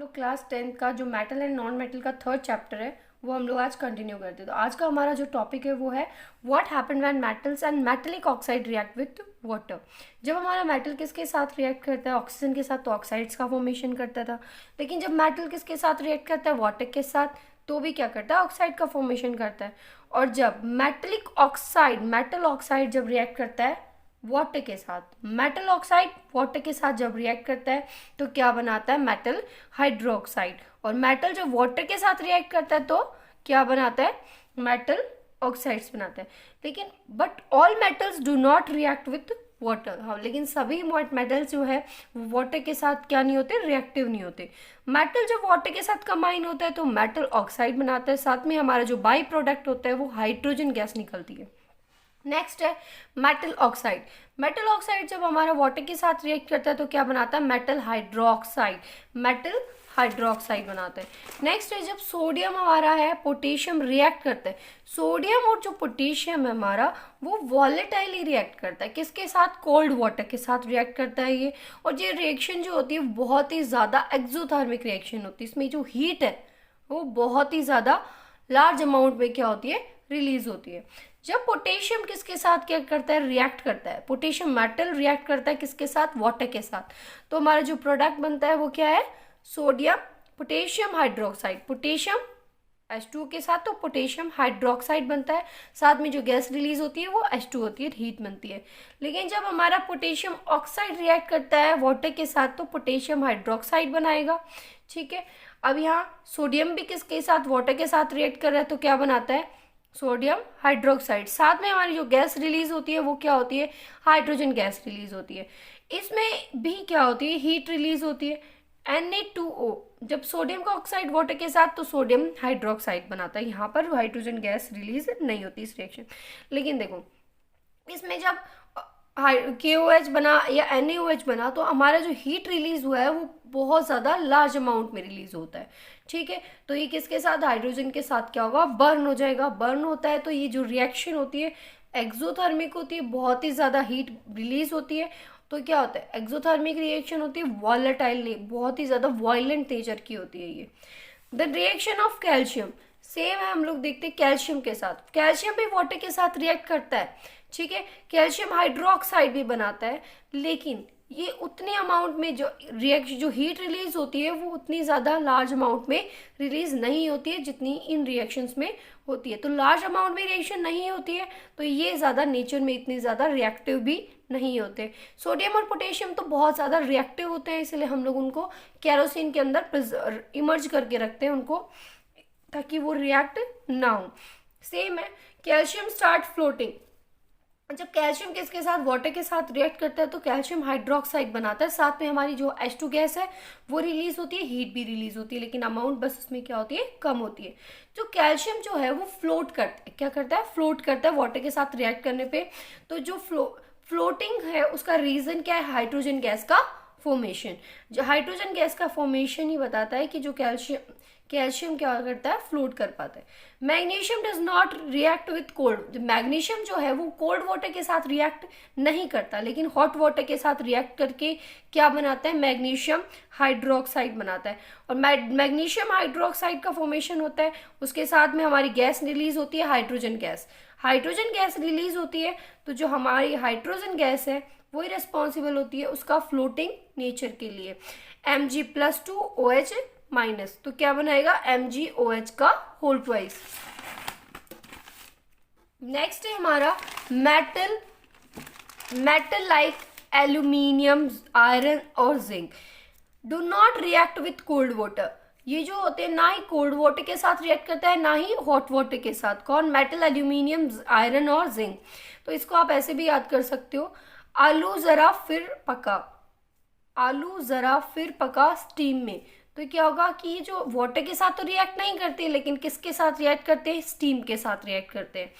लोग class 10th का जो मेटल एंड नॉन मेटल का थर्ड चैप्टर है वो हम लोग आज कंटिन्यू करते हैं। तो आज का हमारा जो टॉपिक है वो है what happen when metals and metallic oxide react with water. जब हमारा मेटल किसके साथ रिएक्ट करता है, ऑक्सीजन के साथ, तो ऑक्साइड्स का फॉर्मेशन करता था। लेकिन जब मेटल किसके साथ रिएक्ट करता है, वाटर के साथ, तो भी क्या करता है, ऑक्साइड का फॉर्मेशन करता है। और जब मेटेलिक ऑक्साइड, मेटल ऑक्साइड जब रिएक्ट करता है वाटर के साथ, मेटल ऑक्साइड वाटर के साथ जब रिएक्ट करता है तो क्या बनाता है, मेटल हाइड्रोक्साइड। और मेटल जब वाटर के साथ रिएक्ट करता है तो क्या बनाता है, मेटल ऑक्साइड्स बनाता है। लेकिन but all metals do not react with water. हाँ, लेकिन सभी मेटल्स जो है वो वाटर के साथ क्या नहीं होते, रिएक्टिव नहीं होते। मेटल जब वाटर के साथ कंबाइन होता है तो मेटल ऑक्साइड बनाता है, साथ में हमारा जो बाई प्रोडक्ट होता है वो हाइड्रोजन गैस निकलती है। नेक्स्ट है मेटल ऑक्साइड। मेटल ऑक्साइड जब हमारा वाटर के साथ रिएक्ट करता है तो क्या बनाता है, मेटल हाइड्रोक्साइड, मेटल हाइड्रोक्साइड बनाता है। नेक्स्ट है जब सोडियम हमारा है पोटेशियम रिएक्ट करता है, सोडियम और जो पोटेशियम है हमारा वो वॉलेटाइली रिएक्ट करता है, किसके साथ, कोल्ड वाटर के साथ रिएक्ट करता है ये। और ये रिएक्शन जो होती है बहुत ही ज़्यादा एक्सोथर्मिक रिएक्शन होती है, इसमें जो हीट है वो बहुत ही ज़्यादा लार्ज अमाउंट में क्या होती है, रिलीज होती है। जब पोटेशियम किसके साथ क्या करता है, रिएक्ट करता है, पोटेशियम मेटल रिएक्ट करता है किसके साथ, वाटर के साथ, तो हमारा जो प्रोडक्ट बनता है वो क्या है, sodium potassium hydroxide. Potassium H2O के साथ तो पोटेशियम हाइड्रोक्साइड बनता है, साथ में जो गैस रिलीज होती है वो H2 होती है, हीट बनती है। लेकिन जब हमारा पोटेशियम ऑक्साइड रिएक्ट करता है वाटर के साथ तो पोटेशियम हाइड्रोक्साइड बनाएगा। ठीक है, अब यहाँ सोडियम भी किसके साथ, वाटर के साथ रिएक्ट कर रहा है तो क्या बनाता है, सोडियम हाइड्रोक्साइड। साथ में हमारी जो गैस रिलीज होती है वो क्या होती है, हाइड्रोजन गैस रिलीज होती है। इसमें भी क्या होती है, हीट रिलीज होती है। Na2O जब सोडियम का ऑक्साइड वाटर के साथ तो सोडियम हाइड्रोक्साइड बनाता है, यहाँ पर हाइड्रोजन गैस रिलीज नहीं होती इस रिएक्शन। लेकिन देखो इसमें जब KOH बना या NaOH बना तो हमारा जो हीट रिलीज हुआ है वो बहुत ज़्यादा लार्ज अमाउंट में रिलीज होता है। ठीक है, तो ये किसके साथ, हाइड्रोजन के साथ क्या होगा, बर्न हो जाएगा। बर्न होता है तो ये जो रिएक्शन होती है एक्सोथर्मिक होती है, बहुत ही ज़्यादा हीट रिलीज होती है। तो क्या होता है, एक्सोथर्मिक रिएक्शन होती है, वॉलेटाइल नहीं, बहुत ही ज़्यादा वायलेंट नेचर की होती है ये। The reaction of calcium same है, हम लोग देखते हैं कैल्शियम के साथ, कैल्शियम भी वाटर के साथ रिएक्ट करता है। ठीक है, कैल्शियम हाइड्रोक्साइड भी बनाता है, लेकिन ये उतने अमाउंट में जो हीट रिलीज होती है वो उतनी ज़्यादा लार्ज अमाउंट में रिलीज नहीं होती है जितनी इन रिएक्शंस में होती है। तो लार्ज अमाउंट में रिएक्शन नहीं होती है तो ये ज़्यादा नेचर में इतनी ज़्यादा रिएक्टिव भी नहीं होते। सोडियम और पोटेशियम तो बहुत ज़्यादा रिएक्टिव होते हैं, इसलिए हम लोग उनको केरोसिन के अंदर इमर्ज करके रखते हैं उनको, ताकि वो रिएक्ट ना हो। सेम है, कैल्शियम स्टार्ट फ्लोटिंग। जब कैल्शियम किसके साथ, वाटर के साथ रिएक्ट करता है तो कैल्शियम हाइड्रोक्साइड बनाता है, साथ में हमारी जो H2 गैस है वो रिलीज होती है, हीट भी रिलीज होती है, लेकिन अमाउंट बस उसमें क्या होती है, कम होती है। जो कैल्शियम जो है वो फ्लोट करता है, क्या करता है, फ्लोट करता है वाटर के साथ रिएक्ट करने पे। तो जो फ्लोटिंग है उसका रीजन क्या है, हाइड्रोजन गैस का फॉर्मेशन। जो हाइड्रोजन गैस का फॉर्मेशन ही बताता है कि जो कैल्शियम क्या करता है, फ्लोट कर पाता है। Magnesium does not react with cold. Magnesium जो है वो कोल्ड वाटर के साथ रिएक्ट नहीं करता, लेकिन हॉट वाटर के साथ रिएक्ट करके क्या बनाता है, मैग्नीशियम हाइड्रोक्साइड बनाता है। और मैग्नीशियम हाइड्रोक्साइड का फॉर्मेशन होता है, उसके साथ में हमारी गैस रिलीज होती है, hydrogen gas. Hydrogen gas release होती है तो जो हमारी हाइड्रोजन गैस है वही रिस्पॉन्सिबल होती है उसका फ्लोटिंग नेचर के लिए। Mg+2OH माइनस, तो क्या बनाएगा, MgOH का होल ट्वाइस। नेक्स्ट है हमारा मेटल लाइक एल्यूमिनियम, आयरन और zinc do not react with cold water. ये जो होते हैं ना ही कोल्ड वाटर के साथ रिएक्ट करता है ना ही हॉट वाटर के साथ। कौन, मेटल, एल्यूमिनियम, आयरन और जिंक। तो इसको आप ऐसे भी याद कर सकते हो, आलू जरा फिर पका, आलू जरा फिर पका स्टीम में। तो क्या होगा कि ये जो वाटर के साथ तो रिएक्ट नहीं करते, लेकिन किसके साथ रिएक्ट करते हैं, स्टीम के साथ रिएक्ट करते हैं।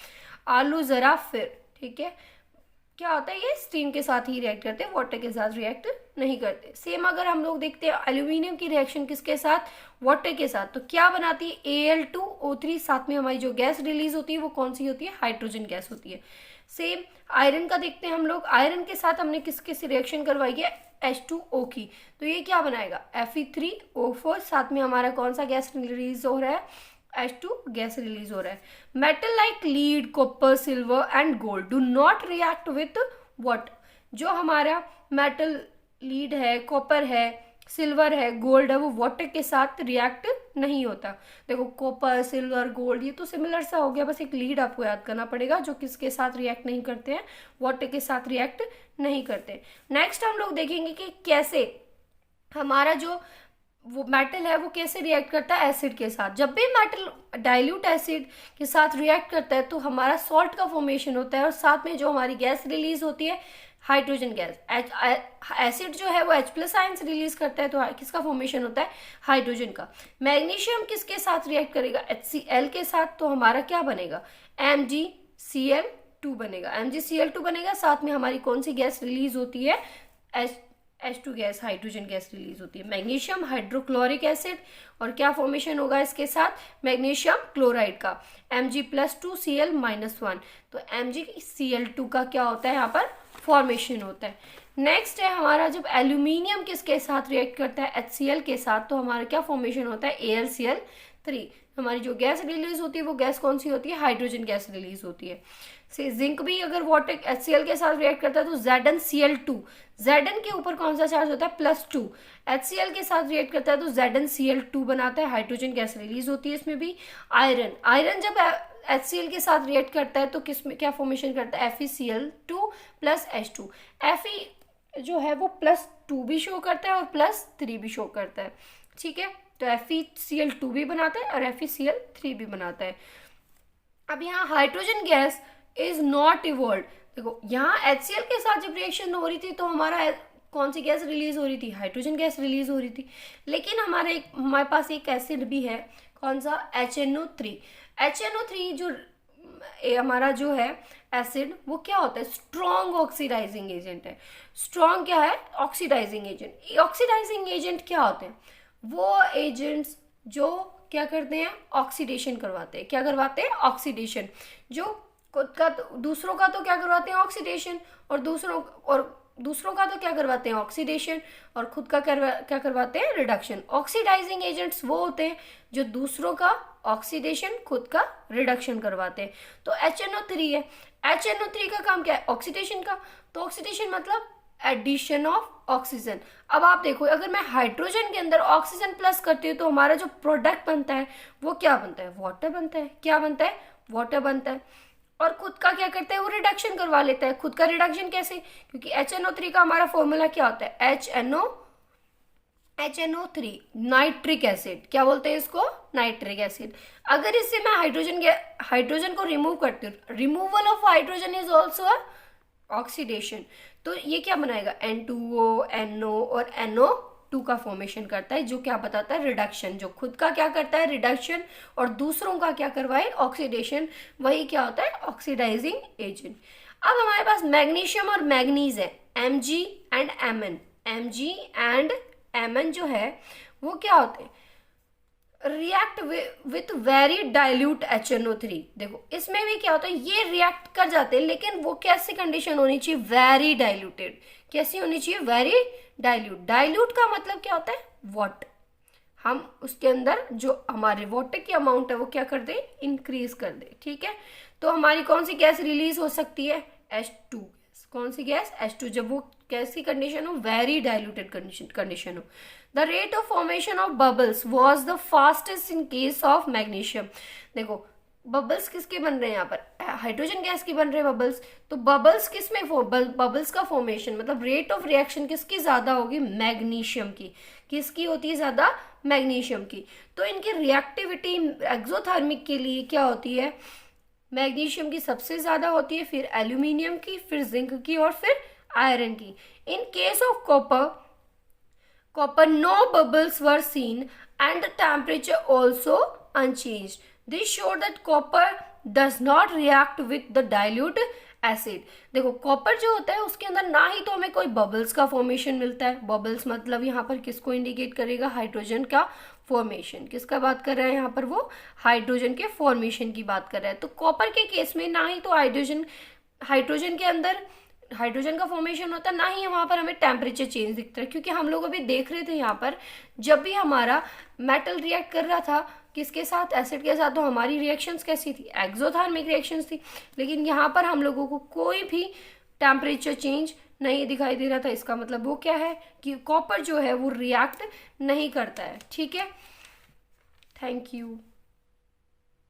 आलू जरा फिर, ठीक है, क्या होता है, ये स्टीम के साथ ही रिएक्ट करते हैं, वाटर के साथ रिएक्ट नहीं करते। सेम अगर हम लोग देखते हैं एल्यूमिनियम की रिएक्शन किसके साथ, वाटर के साथ, तो क्या बनाती है, Al2O3, साथ में हमारी जो गैस रिलीज होती है वो कौन सी होती है, हाइड्रोजन गैस होती है। सेम आयरन का देखते हैं हम लोग, आयरन के साथ हमने किसके से रिएक्शन करवाई है, H2O की, तो ये क्या बनाएगा Fe3O4, साथ में हमारा कौन सा गैस रिलीज हो रहा है H2 गैस रिलीज हो रहा है। Metal like lead, copper, silver and gold do not react with what, जो हमारा मेटल लीड है, कॉपर है, सिल्वर है, गोल्ड है, वो वाटर के साथ रिएक्ट नहीं होता। देखो कॉपर, सिल्वर, गोल्ड ये तो सिमिलर सा हो गया, बस एक लीड आपको याद करना पड़ेगा जो किसके साथ रिएक्ट नहीं करते हैं, वाटर के साथ रिएक्ट नहीं करते। नेक्स्ट हम लोग देखेंगे कि कैसे हमारा जो वो मेटल है वो कैसे रिएक्ट करता है एसिड के साथ। जब भी मेटल डाइल्यूट एसिड के साथ रिएक्ट करता है तो हमारा सॉल्ट का फॉर्मेशन होता है और साथ में जो हमारी गैस रिलीज होती है हाइड्रोजन गैस। एसिड जो है वो H+ आयंस रिलीज करता है, तो किसका फॉर्मेशन होता है हाइड्रोजन का। मैग्नीशियम किसके साथ रिएक्ट करेगा HCl के साथ, तो हमारा क्या बनेगा MgCl2 बनेगा, MgCl2 बनेगा। साथ में हमारी कौन सी गैस रिलीज होती है H2 gas, hydrogen gas release होती है। मैग्नीशियम हाइड्रोक्लोरिक एसिड, और क्या फॉर्मेशन होगा इसके साथ मैग्नीशियम क्लोराइड का Mg+2Cl-1, तो MgCl2 का क्या होता है यहाँ पर फॉर्मेशन होता है। नेक्स्ट है हमारा जब एल्यूमिनियम किसके साथ रिएक्ट करता है HCl के साथ, तो हमारा क्या फॉर्मेशन होता है AlCl3। हमारी जो गैस रिलीज होती है वो गैस कौन सी होती है हाइड्रोजन गैस रिलीज होती है। से जिंक भी अगर वाटर HCl के साथ रिएक्ट करता है तो ZnCl2, Zn के ऊपर कौन सा चार्ज होता है +2, HCl के साथ रिएक्ट करता है तो ZnCl2 बनाता है, हाइड्रोजन गैस रिलीज होती है इसमें भी। आयरन जब HCl के साथ रिएक्ट करता है तो किस में क्या फॉर्मेशन करता है FeCl2 + H2। Fe जो है वो +2 भी शो करता है और +3 भी शो करता है, ठीक है। तो FeCl2 भी बनाता है और FeCl3 भी बनाता है। अब यहाँ hydrogen gas is not evolve. देखो यहाँ HCl के साथ जब रिएक्शन हो रही थी तो हमारा कौन सी गैस रिलीज हो रही थी हाइड्रोजन गैस रिलीज हो रही थी, लेकिन हमारे पास एक एसिड भी है कौन सा HNO3 जो हमारा जो है एसिड वो क्या होता है स्ट्रॉन्ग ऑक्सीडाइजिंग एजेंट है। स्ट्रॉन्ग क्या है ऑक्सीडाइजिंग एजेंट। ऑक्सीडाइजिंग एजेंट क्या होते हैं वो एजेंट्स जो क्या करते हैं ऑक्सीडेशन करवाते हैं। क्या करवाते हैं ऑक्सीडेशन, जो खुद का दूसरों का तो क्या करवाते हैं ऑक्सीडेशन, और दूसरों का तो क्या करवाते हैं ऑक्सीडेशन, और खुद का क्या करवाते हैं रिडक्शन। ऑक्सीडाइजिंग एजेंट्स वो होते हैं जो दूसरों का ऑक्सीडेशन खुद का रिडक्शन करवाते हैं। तो HNO3 है, HNO3 का काम क्या है ऑक्सीडेशन का, तो ऑक्सीडेशन मतलब एडिशन ऑफ ऑक्सीजन। अब आप देखो अगर मैं हाइड्रोजन के अंदर ऑक्सीजन प्लस करती हूँ तो हमारा जो प्रोडक्ट बनता है वो क्या बनता है वाटर बनता है। क्या बनता है वाटर बनता है, और खुद का क्या करता है वो रिडक्शन करवा लेता है। खुद का रिडक्शन कैसे, क्योंकि HNO3 का हमारा फॉर्मूला क्या होता है HNO3 नाइट्रिक एसिड। क्या बोलते हैं इसको नाइट्रिक एसिड। अगर इससे मैं हाइड्रोजन को रिमूव करती हूँ, removal of hydrogen is also oxidation, तो ये क्या बनाएगा N2O, NO और NO2 का फॉर्मेशन करता है, जो क्या बताता है रिडक्शन। जो खुद का क्या करता है रिडक्शन और दूसरों का क्या करवाए ऑक्सीडेशन, वही क्या होता है ऑक्सीडाइजिंग एजेंट। अब हमारे पास मैग्नीशियम और मैग्नीज है Mg and Mn। Mg and Mn जो है वो क्या होते हैं react with very dilute HNO3। देखो इसमें भी क्या होता है ये रिएक्ट कर जाते हैं, लेकिन वो कैसी कंडीशन होनी चाहिए वेरी डाइल्यूटेड। कैसी होनी चाहिए वेरी डाइल्यूट। डाइल्यूट का मतलब क्या होता है वाटर, हम उसके अंदर जो हमारे वाटर की अमाउंट है वो क्या कर दे इंक्रीज कर दे, ठीक है। तो हमारी कौन सी गैस रिलीज हो सकती है H2 गैस। कौन सी गैस H2, जब वो कैसी कंडीशन हो वेरी डाइल्यूटेड कंडीशन हो। The rate of formation of bubbles was the fastest in case of magnesium. देखो बबल्स किसके बन रहे हैं यहाँ पर हाइड्रोजन गैस की बन रहे हैं बबल्स, तो बबल्स किस में बबल्स का फॉर्मेशन मतलब रेट ऑफ रिएक्शन किसकी ज्यादा होगी मैग्नीशियम की। किसकी होती है ज्यादा मैग्नीशियम की। तो इनकी रिएक्टिविटी एक्सोथर्मिक के लिए क्या होती है मैग्नीशियम की सबसे ज्यादा होती है, फिर एल्यूमिनियम की, फिर जिंक की और फिर आयरन की। In case of copper no bubbles were seen and the temperature also unchanged. This showed that copper does not react with the dilute acid. देखो कॉपर जो होता है उसके अंदर ना ही तो हमें कोई बबल्स का फॉर्मेशन मिलता है। बबल्स मतलब यहाँ पर किसको इंडिकेट करेगा हाइड्रोजन का फॉर्मेशन। किसका बात कर रहा है यहाँ पर वो हाइड्रोजन के फॉर्मेशन की बात कर रहा है। तो कॉपर के केस में ना ही तो हाइड्रोजन के अंदर हाइड्रोजन का फॉर्मेशन होता है, ना ही वहाँ पर हमें टेम्परेचर चेंज दिखता है, क्योंकि हम लोग अभी देख रहे थे यहाँ पर जब भी हमारा मेटल रिएक्ट कर रहा था किसके साथ, एसिड के साथ, तो हमारी रिएक्शंस कैसी थी, एक्सोथर्मिक रिएक्शंस थी। लेकिन यहाँ पर हम लोगों को कोई भी टेम्परेचर चेंज नहीं दिखाई दे रहा था। इसका मतलब वो क्या है कि कॉपर जो है वो रिएक्ट नहीं करता है। ठीक है, थैंक यू।